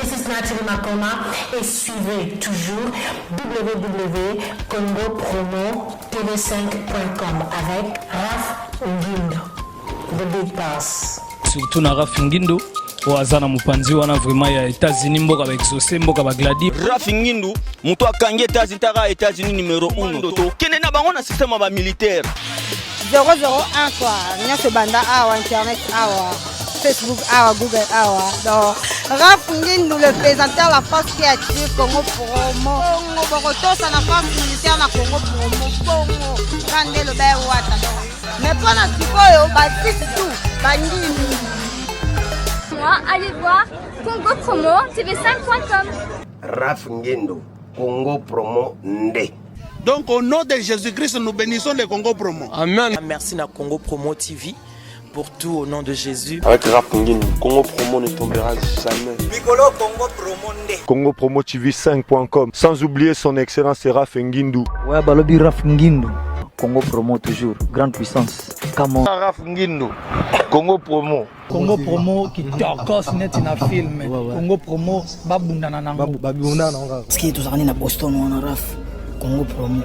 This is Nathalie Makoma et suivez toujours www.congopromotv5.com avec Raf Ngindo, The Big Boss. Surtout na Raf Ngindo wazana mupanzi wana vraiment ya États-Unis mboka ba exaucer mboka ba gladi. Raf Ngindo muto akangi États-Unis numéro 1 to kene na bango na système ba militaire 001 quoi nyase banda awa internet awa Facebook awa Google awa donc Raf Ngindo le présentateur la force créative Congo Promo Congo tosa na force militaire na Congo Promo Congo kande le ba wata mais pendant sikoyo ba tout bandini. Allez voir Congo Promo TV5.com. Raf Ngindo, Congo Promo Nde. Donc au nom de Jésus-Christ, nous bénissons le Congo Promo. Amen. Merci à Congo Promo TV pour tout au nom de Jésus. Avec Raf Ngindo, Congo Promo ne tombera jamais. Piccolo Congo Promo Nde. Congo Promo TV5.com. Sans oublier son excellence Raf Ngindo. Ouais, balobi Raf Ngindo. Congo Promo toujours, grande puissance. Comment Raf Ngindo, Congo Promo. Congo Promo qui torcos net na film. Congo Promo babundana nango. babundana nango. Ski tozani na Boston on Raf. Congo Promo.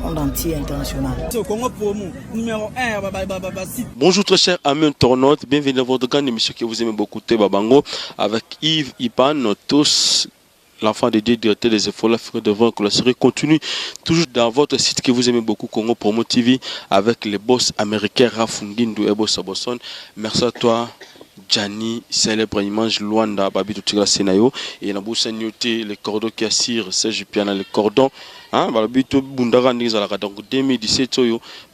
Monde entier international. Congo Promo numéro 1 Bonjour très chers amis internautes, bienvenue dans votre grande émission que vous aimez beaucoup Babango avec Yves Ipan, tous l'enfant de Dieu, directeur des efforts, l'Afrique devant que la série continue toujours dans votre site que vous aimez beaucoup, Congo Promo TV, avec les boss américains Raf Ngindo et Boss Abosson. Merci à toi, Gianni, célèbre image Luanda, Babi Tutigla Senayo, et Naboussa Nyoté, les cordons qui assirent, Serge Piana, les cordons. Hein, Balabi to Bundara Nizalaka, donc 2017,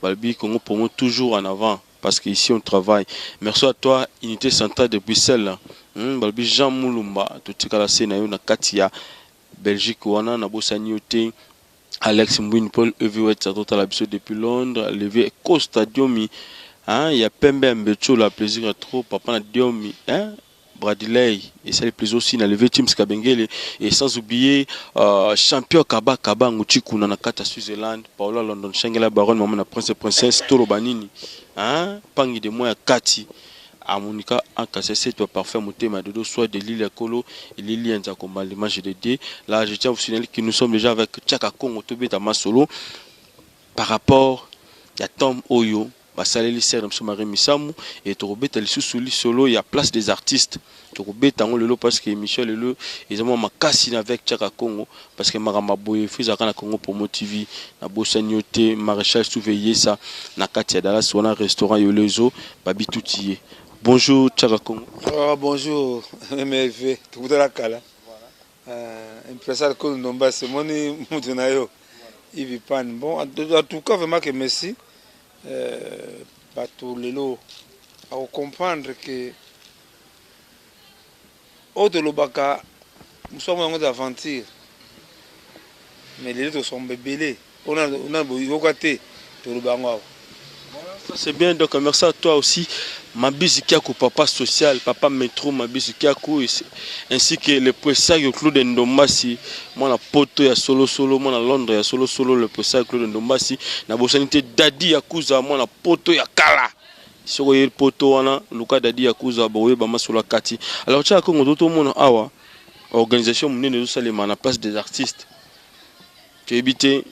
Balabi Congo Promo toujours en avant, parce qu'ici on travaille. Merci à toi, Unité Centrale de Bruxelles. Balbi Jean Moulumba totikala senayo na katia Belgique wana na bosani yote Alex Mbouine Paul Heavyweight tota la biso depuis Londres levé au stadium hein il y a Pembe Mbecho la plaisir à trop papa na diomi hein Bradley et ça le plaisir aussi na levé Teams Kabengele et sans oublier champion Kaba Nguchiku na kata Switzerland Paola London Shangela Baron maman na princesse Tolo Banini hein pangi de moi kati à Monica en cassé c'est toi parfait monter ma dodo soit de l'île Kolo et Lili Nzakomba l'image de D. Là je tiens à vous signaler que nous sommes déjà avec Tchaka Kongo Tobeta Masolo par rapport à Tom Oyo basaleli serre Msomari Misamu et Torobeta li sous solo il y a place des artistes Torobeta on lelo parce que Michel lelo ils ont makasi avec Tchaka Kongo parce que Marama Boye fizaka na Congo Promo TV na Bosanyote maréchal surveiller ça na Katia Dallas on a restaurant Yolezo babi toutier. Bonjour Tchaka Kongo. Oh, bonjour MLV, tout le monde. Impressal que nous avons c'est mon Moutunayo, Yves Pan. Bon, en tout cas, vraiment que merci. Pas tout le lot à comprendre que au de l'Obaka, nous sommes en aventure. Mais les autres sont bébés. On a beau côté de l'Obanga. C'est bien, donc merci à toi aussi. Mabisi Kiakou, papa social, papa métro, Mabisi Kiakou, ainsi que le pressaire Claude Ndombasi, moi la poto ya solo, moi la Londres ya solo, le pressaire Claude Ndombasi, na bosanité Dadi Yakuza, moi la poto ya Kala. Sur le poto wana, Luka Dadi Yakuza, boye bama sur la Kati. Alors tu as comme d'autres mon awa, organisation menée de Salema, la place des artistes. Tu évité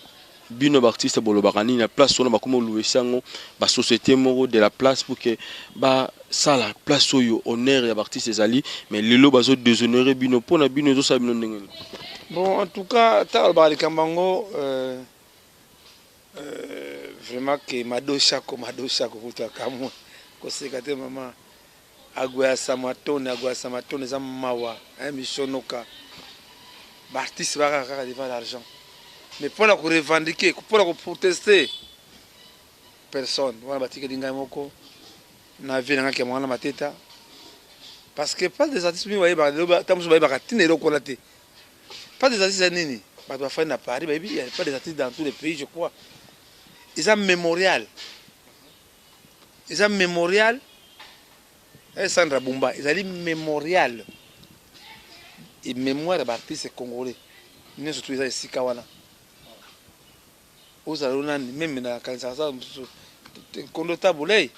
bino artiste bolo bakani na place on ba comme louer sango ba société moro de la place pour que ba ça la place oyo honneur ya artiste ezali mais lelo bazo déshonorer bino pona bino zo sa bino ndenge. Bon en tout cas ta ba likambango vraiment que mado chako kuta kamwe ko sekate mama agwa samatone za mawa mishonoka ba artiste ba kaka devant l'argent. Mais pour la revendiquer, pour la protester, personne. Voilà, batika dinga moko. Na vie na ki mwana mateta. Parce que pas des artistes mi voyez ba tamu ba katine ro kolate. Pas des artistes nini. Ba doit faire na Paris, baby, il y a pas des artistes dans tous les pays, je crois. Ils ont mémorial. Et Sandra Bumba, ils ont mémorial. Et mémoire d'artistes congolais. Nous surtout ils ont ici kawana. Aux alunani même na kanisa kondo tabulei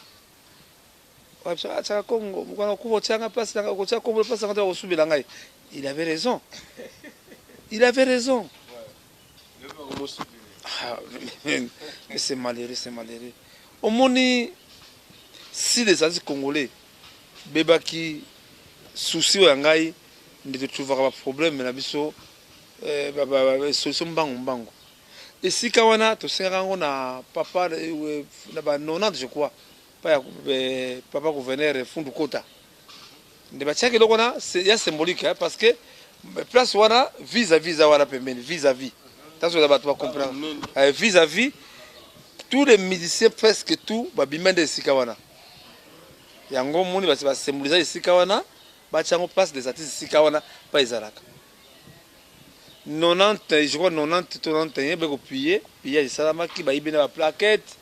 wapsa acha Kongo mukana kuvo changa place na kocha Kongo place ngata kusubila ngai il avait raison. Il avait raison. Ah, mais c'est malheureux, c'est malheureux. Au moni, si les artistes congolais, beba qui souci ou yangai, ne trouvera pas problème, mais la biso, solution bango. Et si kawana, tu sais na papa, na ba 90 je crois, papa gouverneur Fundu Kota. Ne ba tiaki lokona, c'est ya symbolique parce que place wana vis-à-vis wana pembeni, vis-à-vis. Vis-à-vis, tous les musiciens, presque tout, babimende de Sikawana. Yango moni va symboliser Sikawana, bachango place des artistes Sikawana, pas Izaraka. 90, je crois 90, 91, beko piller, piller Salama qui va y la plaquette,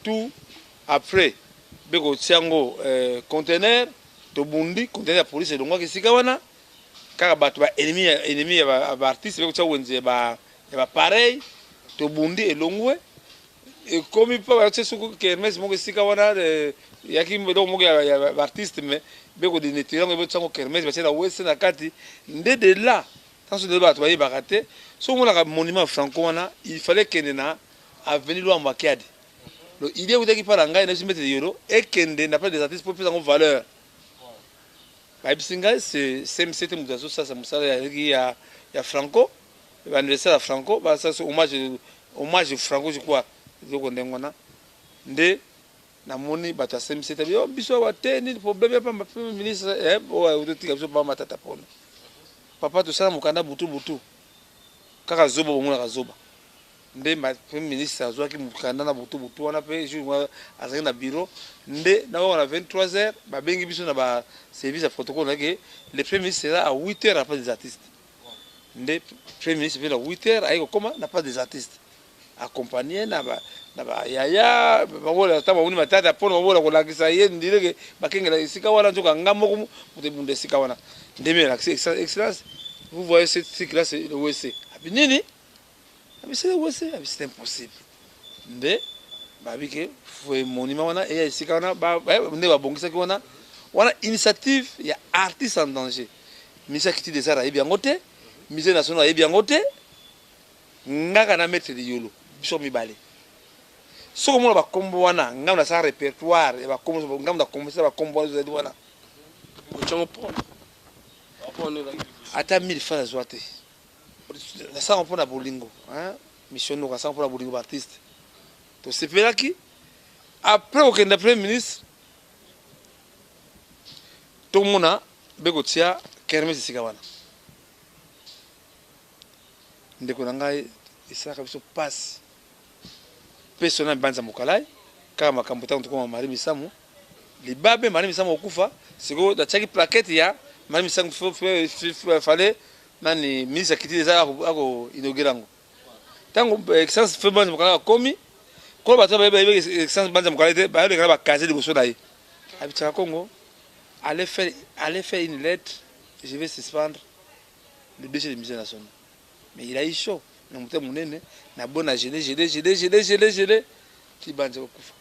tout après, beko tiango conteneur, to bundi, conteneur police et donc que Sikawana, car battu ennemi artiste, beko tiango ba pareil, to bundi et longwe. Et comme il peut avoir ce que Hermès mon sika wana yaki mbedo mo ya artiste mais beko de netira ngo tsango Hermès ba tshela wese na kati ndede là tant ce débat to ba raté so mo la monument franco wana il fallait que na avenue lo ambakade le idée où qui parle ngai na se mettre euro et kende n'a pas des artistes pour plus en valeur ba bisinga c'est c'était mudazo ça musala ya franco l'anniversaire à franco ba ça c'est hommage franco je crois zoko ndengona nde na moni bato semisi tabi o biso wa teni problème pa premier ministre o utotika biso ba matata pona papa to sala mukanda butu kaka zoba bomona ka zoba nde ma premier ministre azwaki mukanda na butu wana pe jour azaki na bureau nde na wana 23h ba bengi biso na ba service à protocole que le premier ministre sera à 8h après des artistes nde premier ministre vient à 8h aiko koma n'a pas des artistes accompagné na ba yaya babola taba uni matata pono babola ko lakisa ye ndire ke bakengela sika wana njoka ngamo ko mute bunde sika wana ndeme la excellence vous voyez cette cycle là c'est le WC abi nini abi c'est le WC abi c'est impossible nde ba bike foi monument wana e sika wana ba nde ba bongisa ki wana initiative ya artiste en danger misa kiti des arts e bien ngote musée national e bien ngote ngaka na mettre de yolo biso mibale soko mona ba kombo wana ngam na sa répertoire ba kombo ngam na kombo sa ba kombo wana wana chango po ata 1000 francs zoate na sa on na bolingo hein mission no sa on na bolingo artiste to sepelaki après au kenda premier ministre to mona beko tia kermesi sikawana ndeko nangai isaka biso passe personnel banza mokalai kama makambo tangu kwa Marie Misamu libabe Marie Misamu okufa siko da chaki plaquette ya Marie Misamu fallait nani ministre kiti za ako inaugurango tangu excellence fait banza mokalai komi ko ba taba ba excellence banza mokalai ba le ba caser de boso dai habitaka Congo allez faire une lettre je vais suspendre le dossier de musée national mais il a eu chaud na muté munene na bona gelé ti banje okufa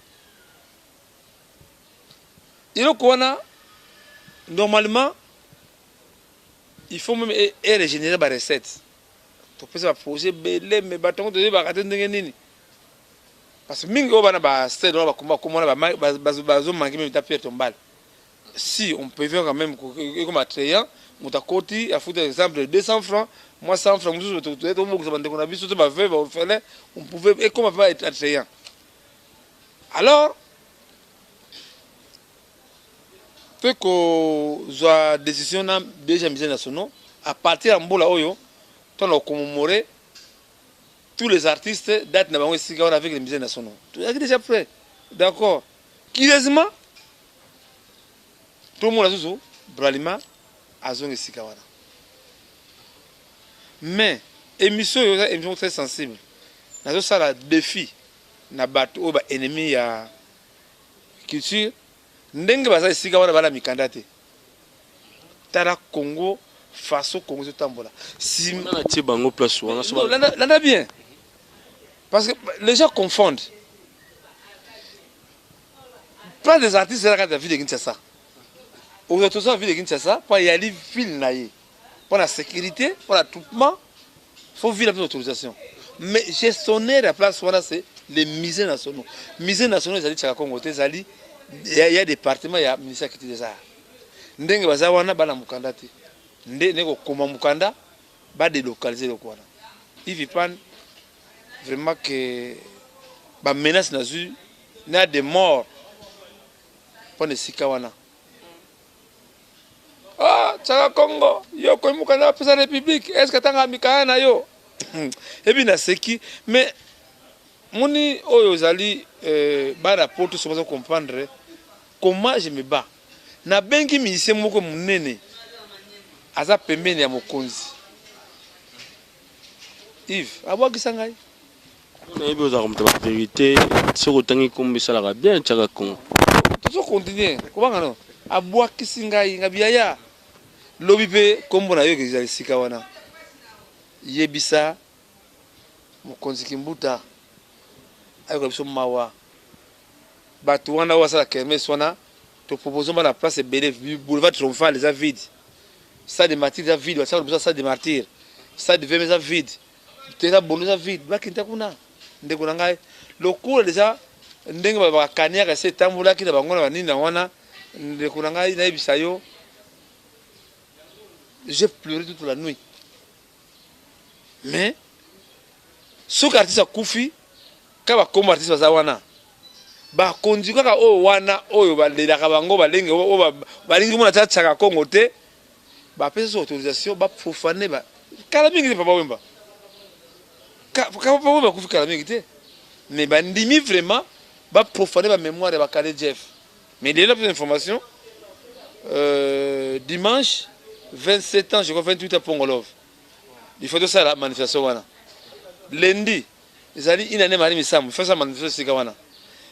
ilo kona normalement il faut même régénérer ba recette to pesa ba projet belé mais ba tongo de ba katendenge nini parce que mingi obana ba stade ba komba komona ba zo mangi même ta pierre tombale si on peut faire quand même comme attrayant mutakoti a foutre exemple 200 francs moi 100 francs nous tout le monde on a vu surtout ba veuve on pouvait et comment va être attrayant alors fait que la décision na déjà mise nationaux à partir de mbola oyo on a commémoré tous les artistes date na bango sika on avec les musées nationaux tout est déjà prêt d'accord curieusement tout le monde a zuzu bralima azongi sika wana mais émission émission très sensible nazo sala défi na bato oba ennemi ya culture ndenge baza sika wana bala mikanda te tala Congo façon Congo se tambola si na tie bango place wana so là bien parce que les gens confondent pas des artistes là quand la vie de Kinshasa aux autres ça vie de Kinshasa pas y aller film na ye pour la sécurité, pour l'attroupement, il faut vivre la autorisation. Mais gestionnaire à la place, c'est les musées nationaux. Les musées nationaux, il y a des départements, il y a le ministère qui des arts. Ndenge bazawana bana mukanda te. Ndenge koma mukanda ba délocaliser le kwana. Il vit pas vraiment que ba menace na zu na des morts pour ne sikawana. Ah, Tchaka Congo, yo ko mukanda pesa république, est-ce que tanga mikaya na yo? Et bien seki mais moni oyo zali ba rapport tout ça comprendre comment je me bats. Na bengi ministre moko munene aza pembeni ya mokonzi Yves abwakisa ngai na yebi oza komta ba vérité soko tangi kombisala bien Tchaka Congo to continuer kubanga no abwakisi ngai ngabiaya lobi pe kombo na yo ke sika wana yebisa mokonzi Kimbuta ayo biso mawa batu wana wasala kermes wana te proposons la place de boulevard triomphal les vide. Stade de martyrs les vide, stade de martyrs. Stade de Vémé les vide. Terrain bon les vide. Bakinta kuna. Ndekuna ngai. Le cours déjà ndenge ba kania c'est tambula ki na bangona banini na wana ndekuna ngai na bisayo. J'ai pleuré toute la nuit. Mais ce artiste a koufi ka ba comme artiste za wana. Ba konzi kaka o wana oyo balelaka bango balenge o balingi mona Tchaka Congo te ba pesa autorisation ba profaner ba kala mingi papa wemba papa wemba kufika kala mingi te mais ba ndimi vraiment ba profaner ba mémoire ba Kale Jeff. Mais il y a plus d'informations dimanche 27 ans je crois 28 à Pongolov il faut de ça la manifestation wana lundi ils allaient une année mari misam faire ça manifestation sika wana.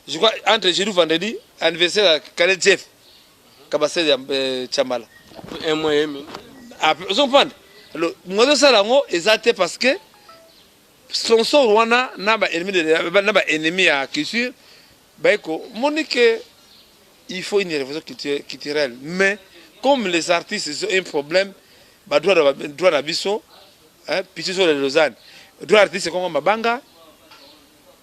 Je crois entre jeudi vendredi anniversaire à Kale Jeff Kabase de Chambala. Un mois et demi. Après on prend le moi de ça là exact parce que son sort wana na ba ennemi à culture ba ko monique il faut une révolution culturelle mais comme les artistes ils ont un problème ba droit d'abisso hein pitié sur les Lausanne droit artiste comme mabanga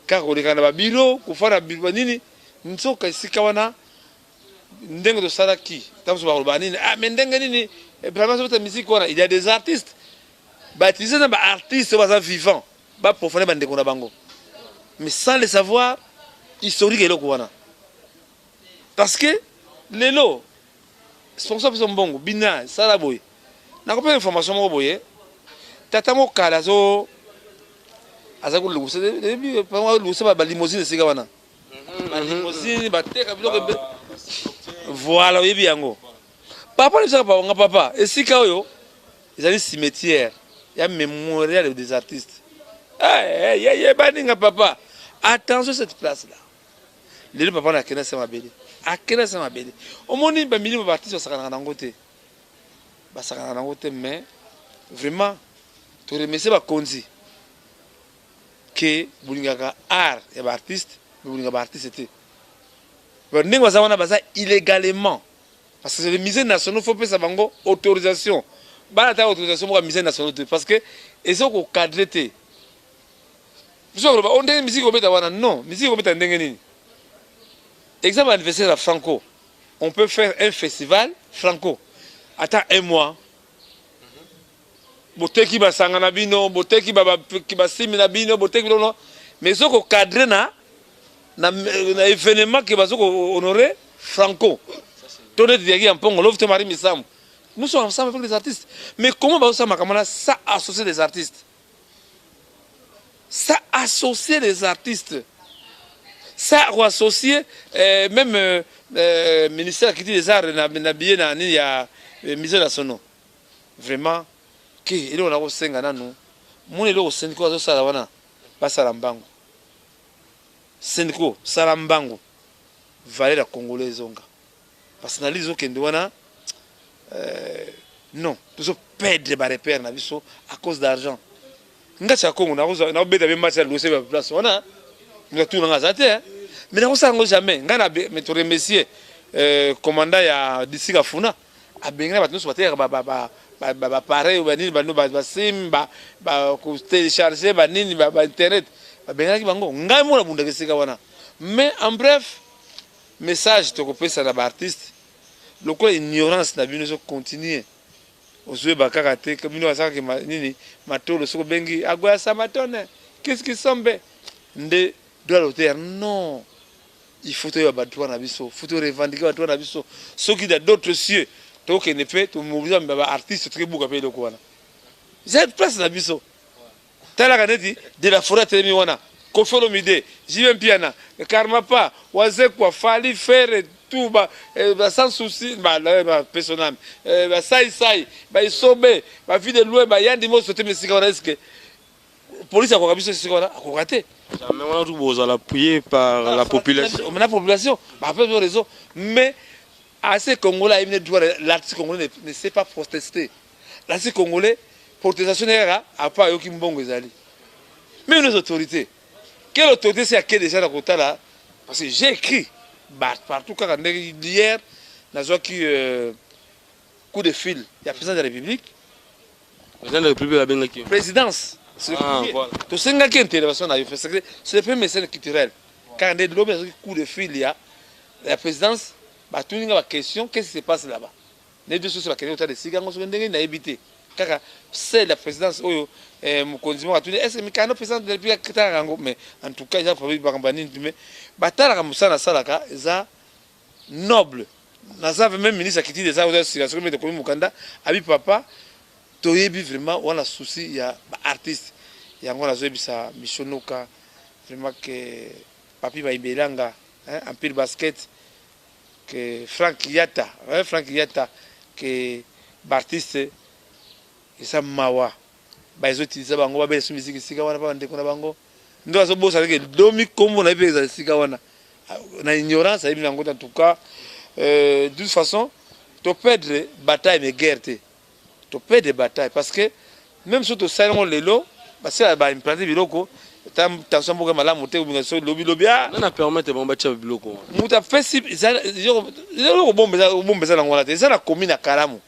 kakolekana ba biro kufana biro nini nsoka isika wana ndenge de salaki tamso ba urbanine ah mais ndenge nini vraiment cette musique wana il y a des artistes baptisés na ba artistes ba vivants ba profaner ba ndeko na bango mais sans le savoir historique eloko wana parce que lelo sponsor son bongo bina sala boy na ko pe information mo boye tata mo kala zo azako lugusa debi pa lugusa ba limousine sika wana ba limousine ba teka biloko voilà yebi yango papa le saka pa papa esika oyo ezali cimetière ya mémorial des artistes baninga papa attention cette place là le papa na kena sama beli akena sama beli omoni ba milieu ba artistes basaka na ngote basaka na ngote mais vraiment to remercier ba konzi que bulingaka art et artiste bulingaka artiste était ndenge bazana baza illégalement parce que les musées nationaux faut pas bango autorisation ba ta autorisation pour musée national parce que ils sont cadré té on dit musique obeta wana non musique obeta ndenge nini exemple anniversaire à Franco on peut faire un festival Franco attends un mois boteki basanga na bino boteki ba simi na bino boteki no mais soko cadrer na événement qui va soko honorer Franco tonne de yaki en pongo love te mari misam nous sommes ensemble avec les artistes mais comment va ça makamana ça associer les artistes ça associer les artistes ça associer même ministère qui dit les arts na bien na ni ya musée national vraiment que il on a osenga nanu mon elo senko azo sala wana basala mbango senko sala mbango valer la congolaise zonga parce que nalizo kende wana non toujours perdre ba repère na biso à cause d'argent ngacha Congo na beta be match à l'OC ba place wana nga tout nga zate mais na ko ngo jamais ngana me to remercier commandant ya Disika Funa a benga ba nous bater ba pareil banini bano basim ba ko télécharger banini ba internet bengaki bango ngai mona bunda kesika wana. Mais en bref, message to kopesa na ba artiste lokola ignorance na bino so continuer ozwe bakaka te bino basaka ke nini matolo soko bengi agoya samatone qu'est-ce qui sombe nde droit d'auteur non. Il faut que battre na biso, faut revendiquer battre na biso. Ceux qui d'autres cieux, to que ne peut to mobiliser ba artiste très beaucoup payer le quoi. J'ai place na biso. Tala kaneti de la forêt télé wana. Kofolo mide, j'y piana, karma pas, waze quoi fali faire tout ba sans souci ba personnel. Ba sai ba isobe, ba vie de loin ba yandi mo sote mesika wana est-ce que police a quoi biso c'est quoi a raté. Mais on a tout besoin appuyé par la population. La population, après le réseau. Mais à ces Congolais, l'artiste congolais ne sait pas protester. L'artiste congolais, protestation n'est pas à part Yokim Bongo Zali. Mais les autorités, quelle autorité c'est à qui déjà dans le côté là? Parce que j'ai écrit partout quand hier, dans un coup de fil, il y a le président de la République. Le président de la République a bien qui présidence. C'est le premier message culturel. Quand il y a un coup de fil, il y a la présidence, tout le monde a une question, qu'est-ce qui se passe là-bas? Les deux choses, c'est la présidence, est-ce que le président de la République, mais en tout cas, il y a un noble. Même ministre qui dit des situations, mais papa, vraiment on a souci il y a artiste il y a ngona zobisa mishonoka vraiment que papi baibelanga un peu de basket que Frank Yata que artiste et ça mawa ba ezotiliza bango ba besu musique sika wana ba ndeko na bango ndo azobosa avec domi kombo na peza sika wana na ignorance ayi nango en tout cas de toute façon to perdre bataille mais guerre to perdre des batailles parce que même si tu sais les lots parce que bah implanter biloko tension beaucoup malamu te ou so lobby na permettre bon bacha biloko muta fesi yo bombe za ngona te ça na commune ya Kalamu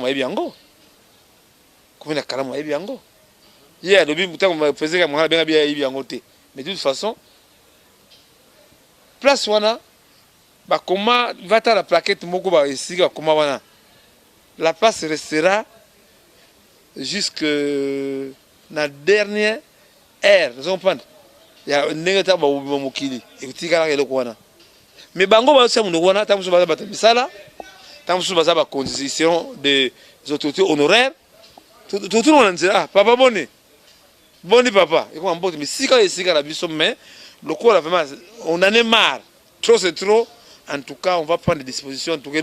ebi yango commune ya Kalamu ebi yango yeah lobby muta ko faisait comme bien bien ebi yango te mais de toute façon place wana ba comment va ta la plaquette moko ba esika comment wana la place restera jusque la dernière ère. Vous comprenez? Il y a un négatif mokili. Mais bango ba se mungo wana tamusu ba misala, tamusu ba condition des autorités honoraires. Tout le monde dit ah papa boni papa. Et comment mais si la biso mais le corps vraiment on en est marre. Trop c'est trop. En tout cas, on va prendre des dispositions en tout cas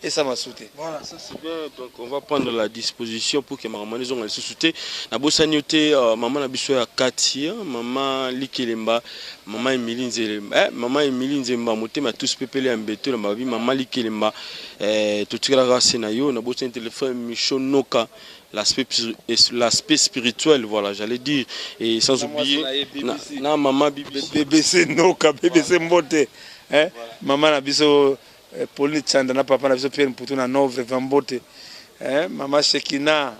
et ça va sauter. Voilà, ça c'est bien. Donc on va prendre la disposition pour que maman les ait sauté. Na bosanioté maman na biso ya Katia, maman Likelemba, maman Emilie Nzemba, maman Emilie Nzemba motema tous pepele ambeto na babi maman Likelemba tout tika la na yo na bosan téléphone Mishonoka. L'aspect spirituel, voilà, j'allais dire, et sans oublier na maman BBC Noka, BBC Mbote, hein, maman na biso Pauline Chanda na papa na biso Pierre Mputu na Nove Vambote, hein, maman Shekina,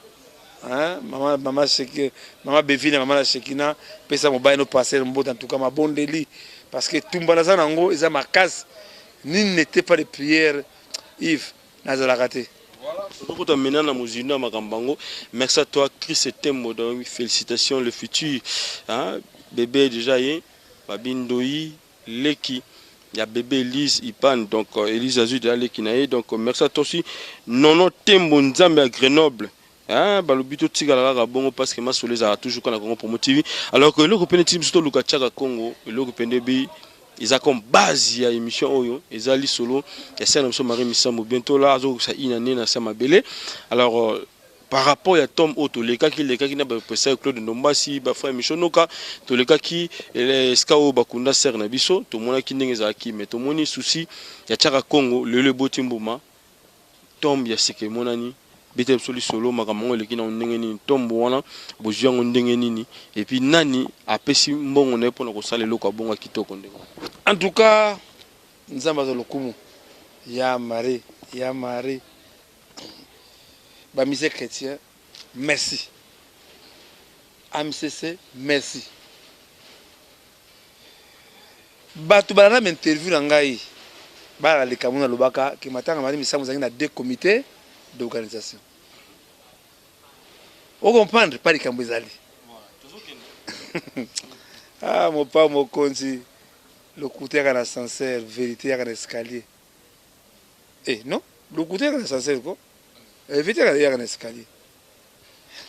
hein, maman Shekina, maman Bevina, maman Shekina, pesa mobile no passer Mbote en tout cas ma bondeli, parce que tumbana nango eza makasi, ni n'était pas de prière, Yves Nazalakate. Merci à toi, Chris Tembo. Félicitations, le futur. Hein? Bébé déjà, Babindoi, Leki. Il y a bébé Elise Ipan, donc Elise Azul de Leki Nae. Donc merci à toi aussi. Nono Tembo Nzambe à Grenoble. Hein? Balobito Tigalara Bongo parce que ma soleil a toujours qu'on a Congo Promo TV. Alors que l'Européen Team Sto Lukachaga Congo, l'Européen DB. Ils ont comme base à l'émission Oyo, ils ont solo, et c'est un Marie Missamou bientôt là, ça inane na sama belé. Alors par rapport à Tom Otto, les cas qui n'a pas passé Claude Ndombasi, ba frère Michonoka, tous les cas qui les Skao Bakunda Ser Nabiso, tout le monde qui n'est pas qui mais tout le monde souci, il y a Tchara Congo, le Botimbuma, Tom Yasike Monani. Bete soli solo makamongo lekina ndenge nini tombo wana boziango ndenge nini et puis nani apesi mbongo na pona ko sala loko bonga kitoko ndenge. En tout cas nzamba zo lokumu ya mari Bamisé chrétien, merci. AMCC, merci. Batu banana m'interview na ngai. Bala le Kamuna Lubaka qui matanga mari misamu zangi na 2 comités d'organisation. Vous comprenez pas les Kambouezali. Ah mon père mon konzi le côté à l'ascenseur, vérité à l'escalier. Eh non, le côté à l'ascenseur quoi. Vérité à l'escalier.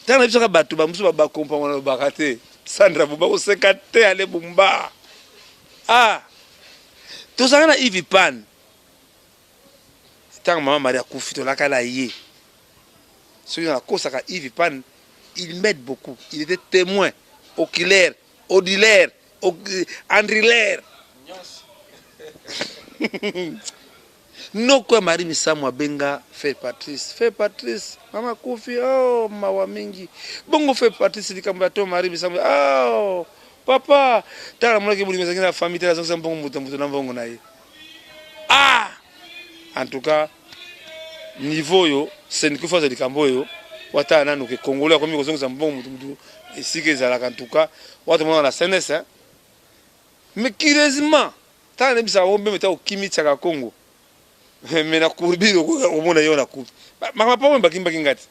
Tant que ça batu ba musu ba comprendre ba raté. Sandra Bumba au 50 aller Bumba. Ah. Tout ça na Yves Pan. Tant maman Maria Koufito la kala yé. Celui la cause à Yves Pan, il m'aide beaucoup. Il était témoin, oculaire, audilaire, andrilaire. Non quoi Marie Misamwa Benga fait Patrice, Mama Koufi, oh mawa mingi. Bongo fait Patrice di kambato Marie Misamwa, oh papa, tala mwana ke buli mezangi na famille tala zonga bongo mutambuto na bongo na ye. Ah! En tout cas, niveau yo, c'est une fois de Camboyo, wata nanu ke Congolais comme ils ont bon mutambuto, et si que ça en tout cas, wata mwana la CNS hein. Mais curieusement, tala ne bisa wombe meta okimi tsaka Congo. Mais na kurbi au monde yo na kurbi. Ma papa wemba kimbakingati.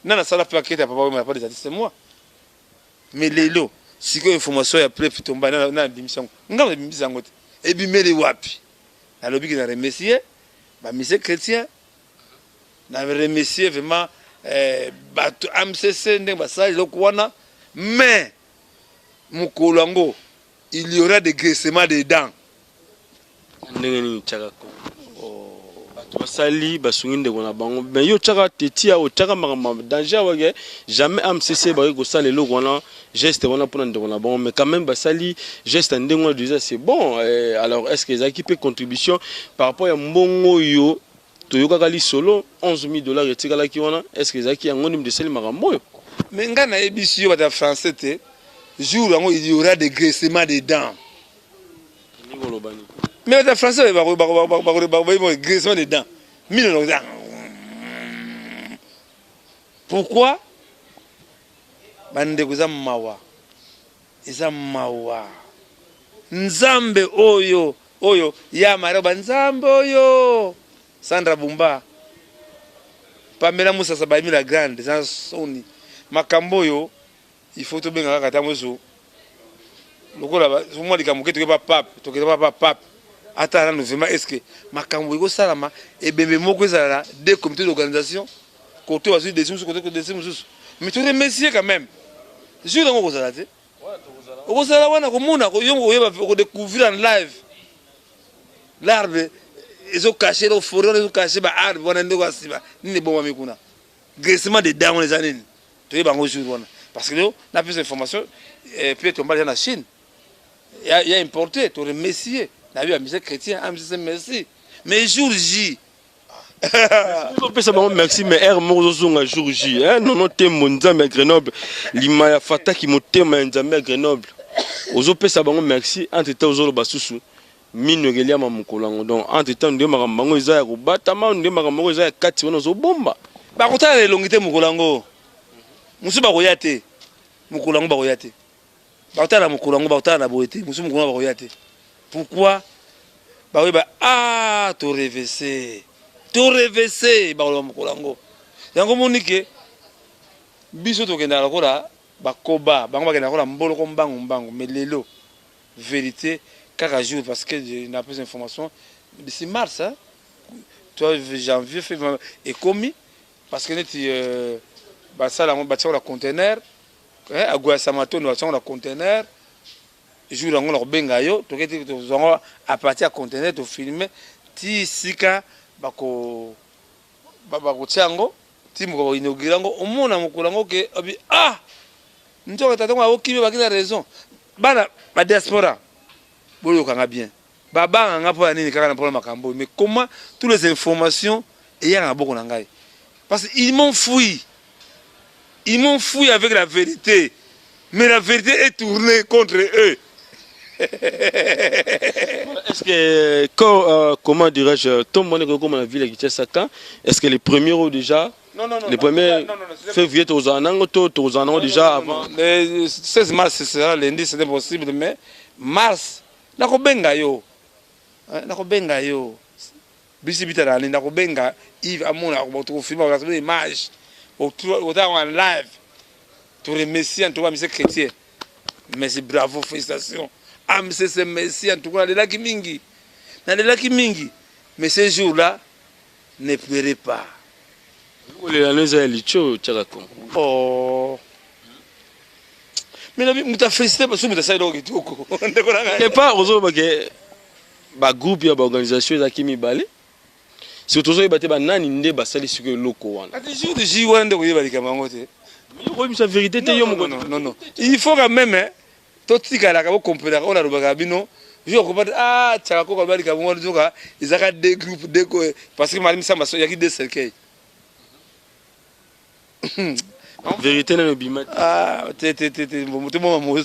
Nana sala pa kete papa wemba pas des artistes moi. Mais lelo, si que information ya prep tomba na bimission. Ngam bimission ngote. Et bi mele wapi. Na lobi ki na remercier ba mise chrétien. Na remercier vraiment bato AMCC ndeng ba sala lokwana mais mukolango il y aura des graissements dedans. Ndenge tchaka ko. Basali basunginde kona bango mais yo tchaka tetia o tchaka makama danger wage jamais AMCC ba ko sala le kona geste wana pona ndeko na bango mais quand même basali geste ndengo déjà c'est bon alors est-ce que ezaki peut contribution par rapport à mbongo yo toyoka kali solo $11,000 etikala ki wana est-ce que ezaki yango ndim de sali makambo mais ngana ebisi yo bata français te jour yango il y aura des graissements dedans. Mais les Français, ils vont graisser dedans. Pourquoi? Bande kuza mawa. Eza mawa. Nzambe oyo. Ya maraba nzambe oyo. Sandra Bumba. Pamela Moussa Sabaimi la grande. Soni. Makambo yo. Il faut tout bien kaka tamozo. Lokola moi likamuke to pas pape. Attends, nous vraiment est-ce que makambo iko salama et bembe moko ezala des comités d'organisation côté wazu des sous côté des sous mais tu remercier quand même je donc ko zala te ko zala wana ko mona ko yongo yeba ko découvrir en live l'arbre ils caché le forêt ils ont caché ba arbre wana ndeko asiba ni bon mami kuna graissement de dents les années to yeba ngo jour wana parce que nous n'a plus d'informations et puis tomber dans la Chine il y a importé to remercier. La vie à mise chrétien, merci. Mais jour J. Merci, mais R. Mozozonga jour J. Non, non, t'es mon à Grenoble. L'imaya Fata qui montait ma à Grenoble. Aux opé sabango merci. Entre temps, aux basusu. Mine relia mamukolango. Donc, entre temps, de marambango, ils aient batama, de marambango, ils aient 4 aux bomba. Par contre, les longuités mukolango. Moussou baroyate. Mukolango baroyate. Bautala mukolango, bautala boyete. Moussou mukolango baroyate. Pourquoi? Bah oui, bah, ah, tout revêché. Bah, on va m'en yango monike. Biso to kenda la bah, koba. Bah, on va kenda la mbolo kombango, mais lelo. Vérité, 4 jours, parce que j'ai n'a plus d'informations. D'ici mars, hein. Toi, janvier, février, et commis. Parce que nous, bah, ça, on va la conteneur. À Guasamato, nous avons la conteneur. Jour on leur benga yo to kete to zongo à partir à conteneur to filmer ti sika bako tiango ti mo inaugurango omona mukulango ke abi ah njoka tatonga okimi bakina raison bana ba diaspora bolo kanga bien baba nga po nini kaka na problème makambo mais comment toutes les informations et ya na boko na ngai parce qu'ils m'ont fouillé avec la vérité mais la vérité est tournée contre eux. Est-ce que, comment dirais-je, tout le monde est comme la ville de Kinshasa, est-ce que les premiers ont déjà, les premiers février, aux années déjà avant? Le 16 mars, ce sera lundi, c'est impossible, mais mars, nakobenga yo. Bisi bitana ni nakobenga Yves Amona ko filmer ko filmer image autant en live to remercier en tout cas monsieur chrétien. Merci, bravo, félicitations. Ah monsieur c'est merci en tout cas de mingi. Na de laki mingi. Mais ce jour-là ne pleurez pas. Vous les laissez licho tchakako. Oh. Mais nous t'a félicité parce que nous t'a ça donc tout. Et pas aux autres que ba groupe ya ba organisation za kimi balé. Surtout ça batté ba nani ndé ba sali sur loko wana. Ati jour de J wana ndeko yeba likamango te. Oui, c'est vérité te yo mo. Non. Il faut quand même to tika la ka comprendre on a robaka bino. Je comprends ah tchako ko ba likamango nzoka izaka deux groupes parce que malimi ça maso yaki deux cercueils. Vérité na bima. Ah te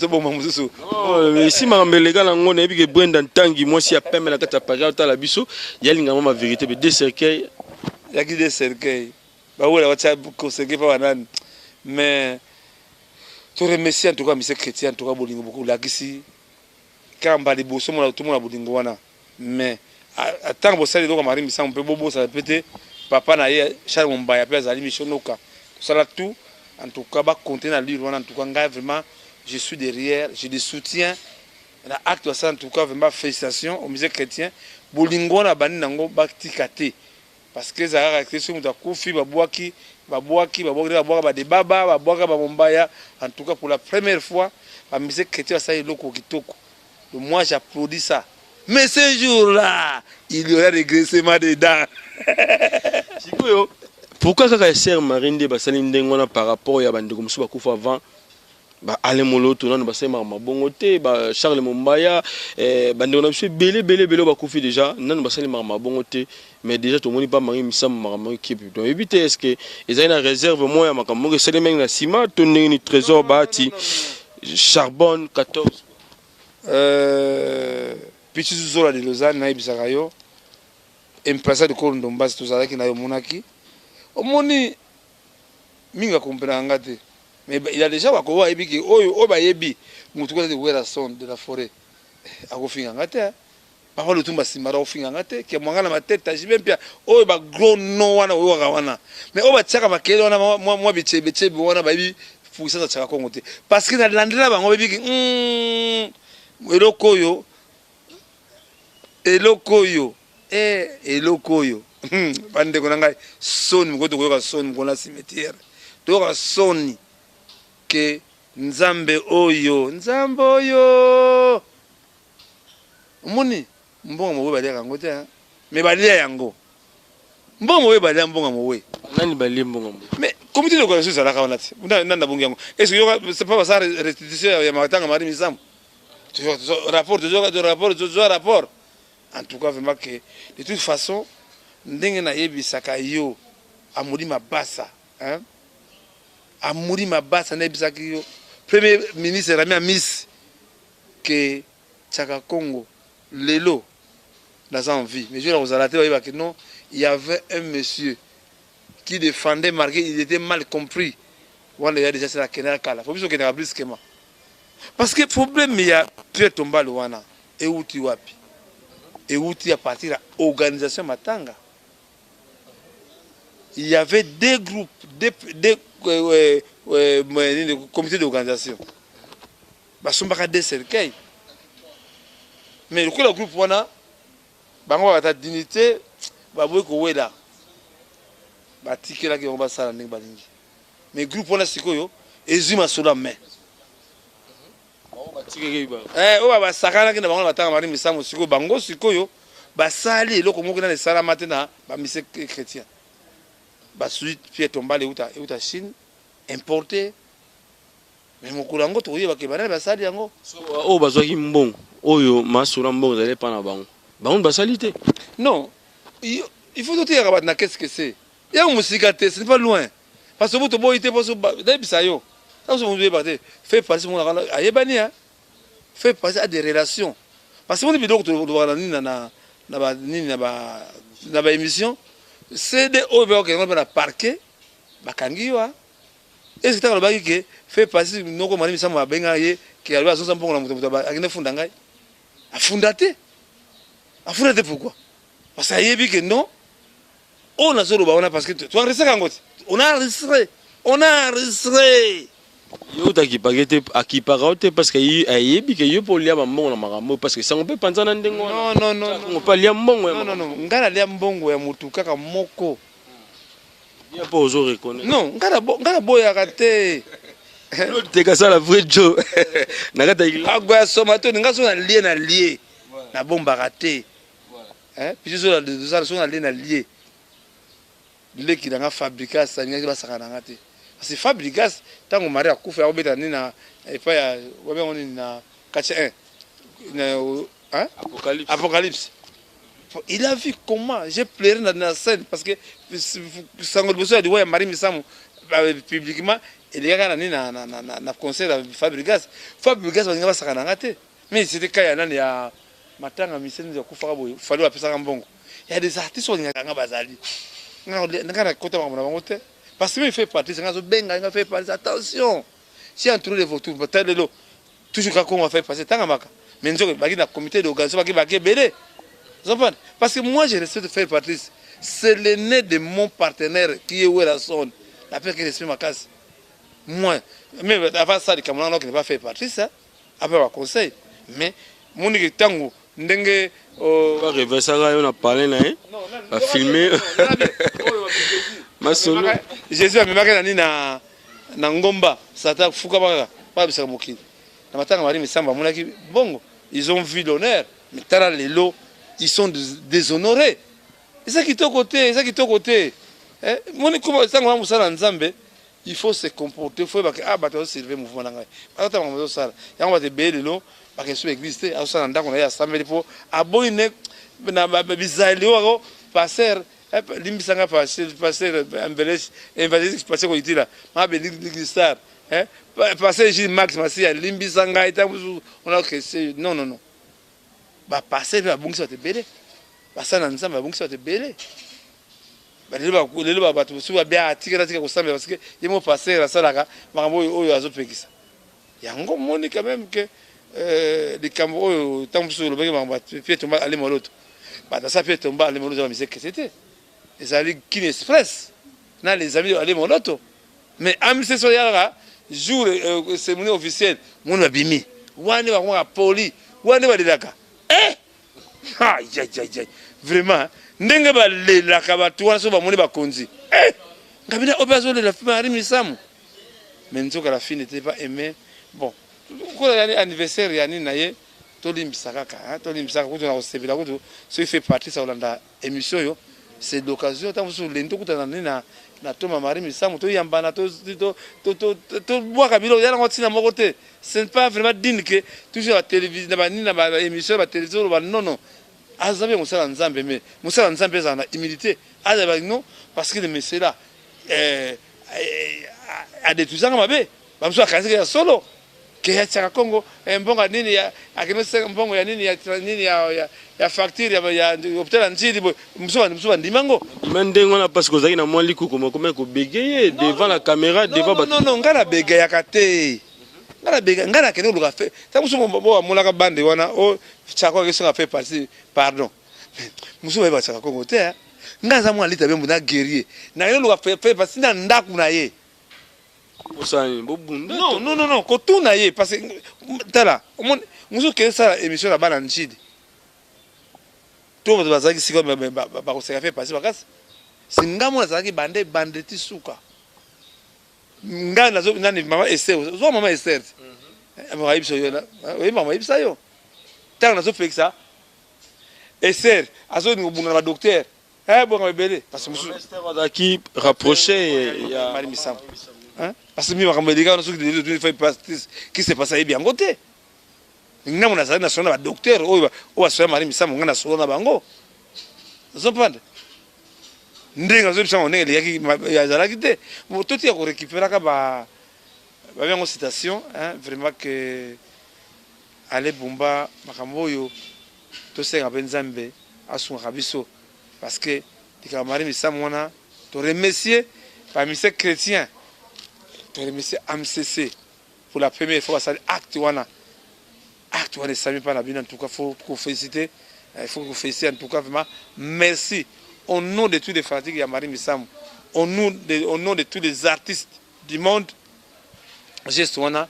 bon mususu. Mais si ma mbelega la ngone ebi ke Brenda Ntangi moi si apeme la kata paga ta la biso yalinga ma vérité be deux cercueils yaki deux cercueils. Ba wala wacha ko cercueil pa wanani. Mais to remercier en tout cas monsieur chrétien en tout cas bolingo beaucoup la kisi kamba de boso mo tout mo bolingo wana. Mais attends bo sali donc mari misa on peut bobo ça péter papa na ye Charles Mbaya pe azali mishonoka. Ça là tout. En tout cas, compter dans le livre, en tout cas, vraiment, je suis derrière, je les soutiens. L'acte en tout cas, vraiment, félicitations au musée chrétien. Bolingo na bani nango bakti kate. Parce que ça a caractérisé muta kufi babwaki ba des baba, ba Mombaya. En tout cas, pour la première fois, le musée chrétien ça est loko kitoko. Moi, j'applaudis ça. Mais ce jour-là, il y aura des graissements dedans. Pourquoi quand sœur Marinde basali ndengona par rapport ya bandeko musu bakufa avant ba ale moloto nanu basema mabongo te ba Charles Mombaya bandeko na biso belé bakufi déjà nanu basali mabongo te mais déjà tout moni pas mari misam mama équipe donc éviter est-ce que ils ont une réserve moi ya makambo que c'est même na ciment ton ni trésor bati charbon 14 petit zola de Lausanne na ibisaka yo emplacé de Kolondombas tout ça qui na yo monaki omoni minga comprendre te mais il a déjà wako wa ebiki oyo ba yebi mutu ko de wera son de la forêt akofinga ngate ba holo tumba simara ofinga ngate ke mwangala matete jibe pia oyo ba gros no wana oyo wana mais oyo ba tsaka bakele wana moi bichebe wana ba bi fuisa za tsaka kongo te parce que na landela bango ebiki eloko yo bande ko ngai soni mko to ko soni ko na cimetière to ko soni ke nzambe oyo moni mbongo mo balia yango te mais balia yango mbongo mo balia mbongo mo we nani balia mbongo mo mais comité de organisation ça la ka onati nanda bongo yango est-ce que c'est pas ça restitution ya matanga mari misam rapport en tout cas vraiment que de toute façon ndenge na yebisaka yo amuri mabasa hein amuri mabasa na yebisaka yo premier ministre Rami Amis que Tchaka Congo lelo dans en vie mais je vous ai raté que non il y avait un monsieur qui défendait marqué il était mal compris wanda ya déjà c'est la kenera kala faut biso kenera plus skema parce que problème il y a Pierre Tombalo wana et uti wapi et uti à partir de l'organisation Matanga. Il y avait deux groupes, des comités d'organisation. Bah, sont pas des cercueils. Mais le groupe wana, bah on va ta dignité, bah vous que là, bah ticket là qui on va ça la balingi. Mais le groupe wana c'est quoi yo? Ezuma sur la main. On va sakana qui na bango batanga mari misamu siko bango siko yo, bah sali loko moko na sala matena, bah mise chrétien. Bah suite Pierre Tombale uta Chine importé mais mokulango to yeba ke bana basali yango o bazwaki mbongo oyo masura mbongo zale pa na bango basali te non il faut doter rabat na qu'est-ce que c'est il y a musika te c'est pas loin parce que vous boité parce que debisa yo ça vous devez partir fait partie mon ayebani hein fait passer à des relations. Parce que on dit que na ba émission c'est des over que on va parquer bakangiwa. Est-ce que tu as dit que fait passer noko mari misamo abenga ye qui a besoin de na mutu akine funda ngai afundate pourquoi parce que yebi que non on a zolo baona parce que tu as resté kangote on a enregistré yo takipagete akipagaote parce que yebi que yo pour lia mbongo na makambo parce que ça on peut penser na ndengo non on peut lia mbongo non ngala lia mbongo ya mutu kaka moko ya pas ozo reconnaître non ngala boya kate te kasa la vraie Joe nakata il agwa somato ngaso na lié na bomba raté hein puis zo la so na lié leki na fabrica sanya ba sakana ngate parce que fabricas tango mari akufa ya obeta nina epa ya wabe ngoni na kache 1 hein apocalypse il a vu comment j'ai pleuré dans la scène parce que sango besoin de voir mari misamu publiquement il y a na concert à fabricas ba sakana ngate mais c'était kaya nani ya matanga miseni ya kufa boyo fali wa pesa mbongo il y a des artistes on nganga bazali ngana kota mama bango te parce que il fait partie ça benga il fait partie attention si on trouve les vautours peut-être toujours quand on va faire passer tant maka mais nzo baki na comité d'organisation baki belé parce que moi je respecte de faire partie c'est le nez de mon partenaire qui est Werason la paix qui respecte ma casse moi mais avant ça les Camerounais qui ne pas fait partie ça après on conseil mais mon ngi tango ndenge pas reverser on a parlé na a filmer masolo Jésus a mis na ngomba sata fuka pas bisa mokili na matanga mari misamba monaki bongo ils ont vu l'honneur mais tara lelo ils sont déshonorés et ça qui est côté eh moni comme ça ngwa musala nzambe il faut se comporter faut bato servir mouvement na ngai ata mamozo sala yango ba te belelo ba ke so exister a sala ndako na ya samedi po aboine na bizali wako passer limbisanga passer embellish evangeliste passer ko itila ma be star passer Gilles Max Masia limbisanga ita on a que c'est non ba passer ba bungisa te belé ba sana nzamba ba bungisa te belé ba lelo ba bato so ba bia atikira ko sambe parce que yemo passer la salaka makambo oyo azopekisa yango moni quand même que les Camerounais tant sur le bain ba pied tomba aller moloto ba ça pied tomba aller moloto mais que c'était les amis qui express na les amis aller moloto mais amse so yara jour cérémonie officielle mon abimi wane ba kwa poli wane ba dilaka vraiment ndenge ba lela ka ba tuwa so ba moni ba konzi ngabina obazo le la mari misamu mais nzoka la fille n'était pas aimée bon ko ya anniversaire ya ni naye tolimbisaka ka tolimbisaka ko na osebela ko so il fait partie ça olanda émission yo c'est l'occasion tant sur lento kutana na toma mari misamu to yambana to bois kabilo ya ngotina moko te c'est pas vraiment digne que toujours la télévision na ba émission ba télévision ba non azabe musala nzambe mais musala nzambe za na humilité azabe non parce que le monsieur là a des tout ça mabe ba mso akazi ya solo ke ya chaka Congo mbonga nini ya akinosa mbongo ya nini ya facture ya hôpital Njili mso ndimango mendengo na parce que zaki na moi liku comment ko bégayer devant la caméra devant non ngala bégaya kate ngala kene luka fait ça mso bo molaka bande wana o chako ke so fait partie pardon mso ba chaka Congo te ngaza mwa lita bembu na guerrier na yo luka fait parce na ndaku na ye non kotuna ye parce que tala muso ke ça émission la bana Njili to bazaki siko ba ko seka fait passer bakasi singamo na zaki bande ti suka ngana zo nani mama Esther zo mama Esther aba ibso yo na oui mama ibsa yo tant na zo fixa Esther azo ni bunga na docteur bon ngabele parce que muso Esther wadaki rapprocher ya mari misam parce que mi makambo elika na soki de fait passer qui s'est passé bien côté ngamo na zaki na sona ba docteur oyo o soya mari misam ngana sona bango zo pande ndinga zo bisanga ndenge yaki ya zalaki te mo toti ya ko récupérer ka ba bien citation vraiment que ale bumba makambo oyo tosenga mpe nzambe asungaka biso parce que likambo mari misamu wana toremercier bamisie chrétien toremercier AMCC pour la première fois basali acte wana esami mpa na bino en tout cas faut féliciter il faut féliciter en tout cas vraiment merci au nom de tous les fanatiques ya mari misamu au nom de tous les artistes du monde geste wana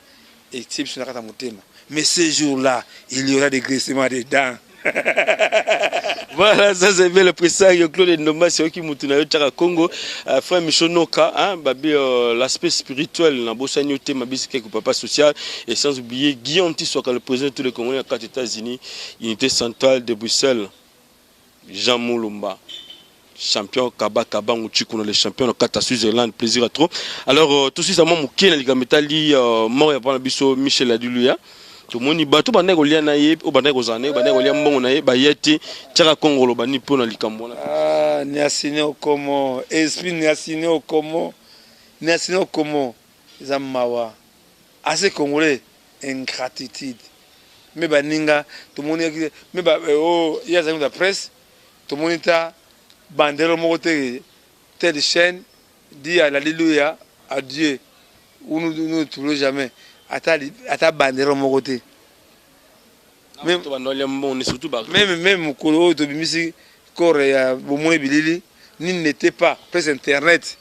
etie biso na kata motema. Mais ce jour-là, il y aura des graissements des dents. Voilà, ça c'est bien le président Claude Ndomba, c'est qui moutouna Tchaka Congo, frère Michonoka, hein, babi l'aspect spirituel, na bossa nyote mabisi quelque papa social, et sans oublier Guillaume Tissoka, le président de tous les Congolais à 4 États-Unis, unité centrale de Bruxelles, Jean Moulumba. Champion Kaba Mouchikouna, les champions de 4 à Switzerland, plaisir à trop. Alors, tout de suite, moi, Mouké, la Ligametali, mort et après, Michel Aduluya. Tout le monde dit tout bande golia na ye o bande gozane bande golia mbongo na ye ba yeti tchaka Congo lo bani pona likambo na ah ni asine okomo esprit ni asine okomo zamawa assez congolais ingratitude mais baninga tout le monde mais ba oh il y a des de presse tout le monde ta bandero moko te telle chaîne dit alléluia à Dieu ou nous trouvons jamais ata bandero moko te même mokolo to bimisi corps ya bomone bilili ni n'était pas presse internet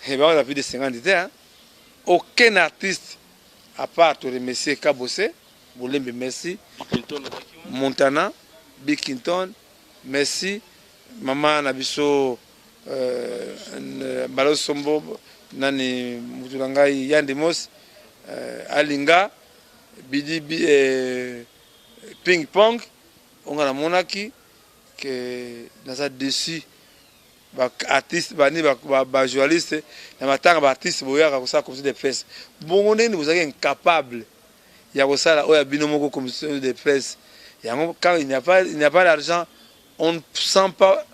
et ben on a plus de 50 ans aucun artiste à part to remercier Kabose Bolembe merci Montana Bickinton merci maman na biso Balo Sombo nani mutulangai Yandemos Alinga Bidi ping pong on a monaki que dans ça dessus ba artiste bani ba journaliste na matanga ba artiste boya ka ça comme des presse bon nini vous êtes incapable ya ko ça oya bino moko commission de presse ya quand il n'y a pas d'argent on ne sent pas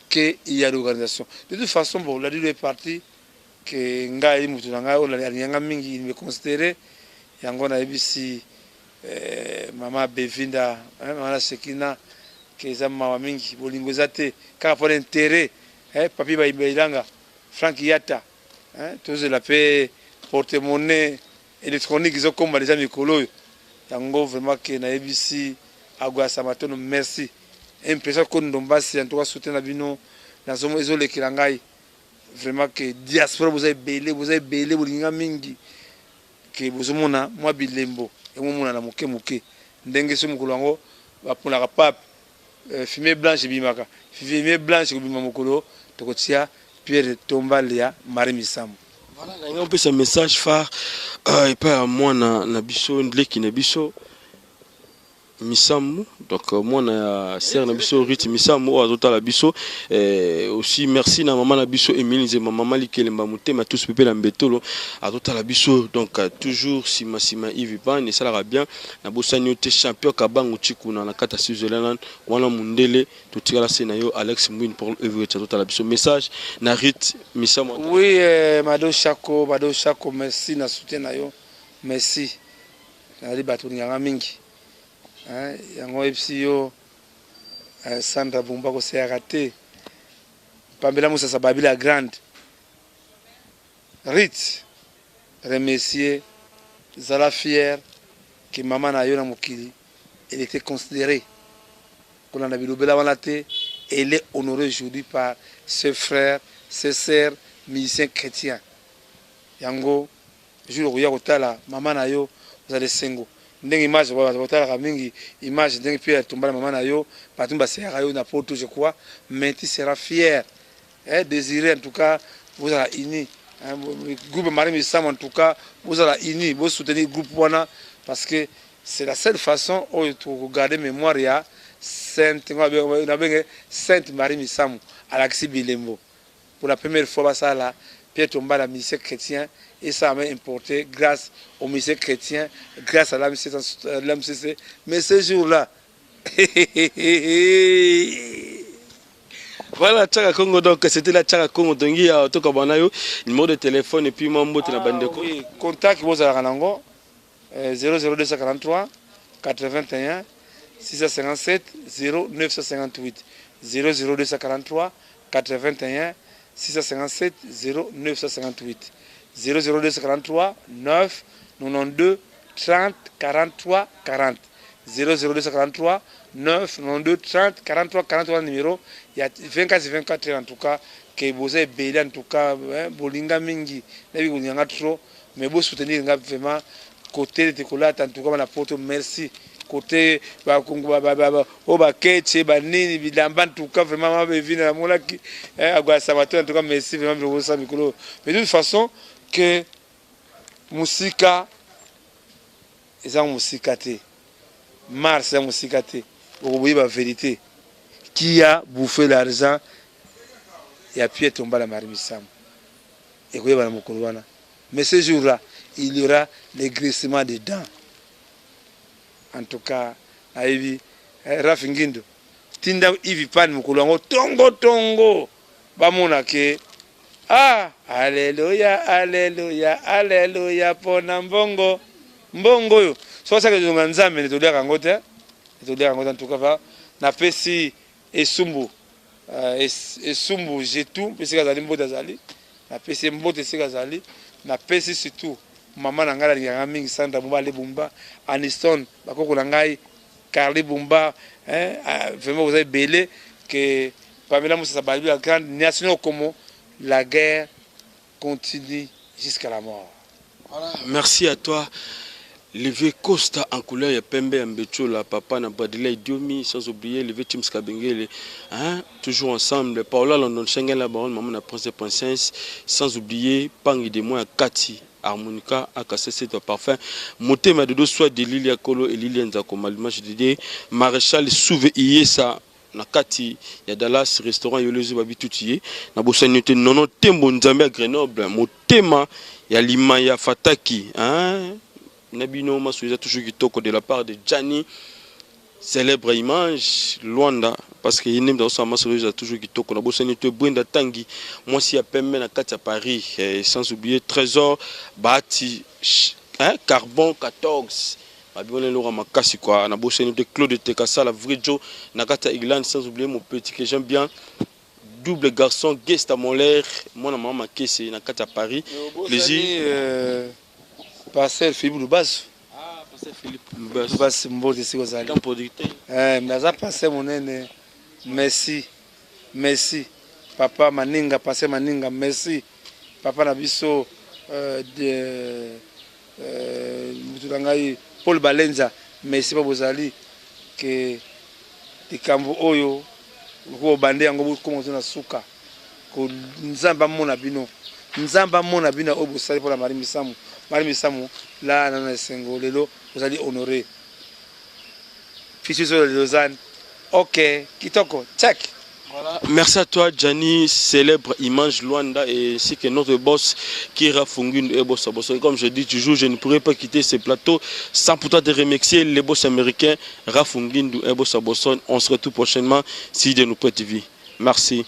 que il y a l'organisation de toute façon bon la est parti que ngai mutu nanga on la nyanga mingi il me considérer yango na ebisi mama Bevinda mama Sekina que za mama mingi bolingo zate ka pour intérêt papi ba ilanga Frank Yata tous la paix porte-monnaie électronique ils ont comme les amis mikolo yango vraiment que na ebisi agwa samatono merci impression ko Ndombasi en tout cas soutenir bino na zomo ezole kilangai vraiment que diaspora vous avez belé bolinga mingi que bozomona mwa bilembo et mona na moke ndenge so mokolo yango bapona pape fumée blanche bimaka fumée blanche ko bimama mokolo tokotia Pierre Tombalia Marie Misamu. Voilà, on peut ce message phare et pas moi na biso ndleki na biso Misamu, donc moi na sœur na biso Rit Misamu o azota la biso aussi merci na maman na biso Émilie et maman Likele Mbamutema tous pepé na mbetolo azota la biso donc toujours sima Yves Pan et ça la bien na bosani te champion Kabango Chikuna na kata Switzerland wana mundele to tika la senayo Alex Mwin pour œuvre azota la biso message na Rit Misamu. Oui Mado Chako merci na soutien na yo merci na libatu nyanga mingi yango epsio Sandra Bumba ko se raté Pamela Moussa Sababila grande Rit remercier Zala fière que maman na yo na mokili elle était considérée qu'on a bilobela wana te elle est honorée aujourd'hui par ses frères ses sœurs musiciens chrétiens yango jour ya kotala maman na yo vous allez sengo ndenge image ba mingi image ndenge puis tomba maman na yo batumba sera yo na poto je crois mais tu seras fier désiré en tout cas vous allez unis groupe Marie Misamu en tout cas vous allez unis vous soutenir groupe wana parce que c'est la seule façon où tu garder mémoire ya Sainte Marie Misamu Alexis Bilembo pour la première fois ça là Pierre Tomba la musicien chrétien et ça m'a importé grâce aux musiciens chrétiens, grâce à l'AMCC. Mais ce jour-là, voilà, Tchaka Congo, donc c'était la Tchaka Congo, donc il y a tout comme numéro de téléphone et puis mon mot de la bande de oui, contact vous avez 00243 81 657 0958 00243 81 657 0958 00243 9 92 30 43 40 00243 9 92 30 43 43 numéro. Il y a 24 en tout cas que vous avez belé en tout cas bolinga mingi na bi bolinga trop mais vous soutenir vraiment côté de Colate en tout cas na poto merci côté ba o ba keche ba nini bilamba en tout cas vraiment ma bevina na molaki agwa sabato en tout cas merci vraiment pour ça mikolo mais de toute façon que musika eza musika te mars eza musika te okoboyi ba vérité qui a bouffé l'argent et a pu tomber la marmisamu et koyeba na mokolo wana mais ce jour là il y aura les graissements des dents en tout cas ayebi Rafingindo tinda ivi pan mokolo yango tongo bamona ke alléluia alléluia alléluia pona mbongo oyo so ça que zonga nzambe ne toleka yango te en tout cas na pesi esumbu esumbu jetu pesi kazali mbote azali na pesi mbote sika azali na pesi surtout mama na ngala nganga mingi Sandra Bumba le Bumba Aniston bakoko na ngai Carly Bumba vraiment vous avez belé que Pamela Moussa Bali la grande nation comme la guerre continue jusqu'à la mort. Voilà, merci à toi. Le vieux Costa en couleur, il y a Pembe Mbetchola, Papa Nabadila Idiomi, sans oublier le vieux Tim Skabengele, hein, toujours ensemble. Paola London Schengen, la baronne, maman na Prince de Princesse, sans oublier Pangi de moi, Kati, Harmonica, AKCC de Parfum, Moté Madodo, soit de Lilia Kolo et Lilia Nzako, Malima, je Maréchal Souve Iesa, na Kati, il y a Dallas, restaurant, Yolezu Babi Toutiye, na Bosanyote, Nono Tembo Nzambe à Grenoble, Motema, il y a Limaya Fataki, hein. Nabino Masouza toujours qui toque de la part de Gianni, célèbre image Luanda, parce qu'il y a dans sa Masouza toujours qui toque. On a besoin de Brenda Tangi, moi si à Pembe à Paris, sans oublier Trésor, Bati, Carbon 14. On a besoin de Claude Tekassa, la vraie Joe, Nakata Iglan, sans oublier mon petit que j'aime bien. Double garçon, guest à mon l'air, mon maman c'est Nakata Paris. Plaisir. Pasteur Philippe Lubasu. Ah, Pasteur Philippe Lubasu. Lubasu mbote siko zali. Dans producteur. Mnaza pasteur monene. Merci. Merci. Papa Maninga, pasteur Maninga, merci. Papa Nabiso mutulangai Paul Balenza, merci pa bozali que likambo oyo ko bande yango ko na suka. Ko nzamba mona bino. Nzamba mona bina oyo bosali pour la marimisamu. Marimisamu là na sengo lelo vous allez honorer Fils de Lausanne. OK, kitoko, check. Voilà. Merci à toi Gianni, célèbre image Luanda et ainsi que notre boss Kira Fungun et boss Bosson. Comme je dis toujours, je ne pourrais pas quitter ce plateau sans pourtant te remercier les boss américains Rafungindu et boss Bosson. On se retrouve prochainement si de nous peut TV. Merci.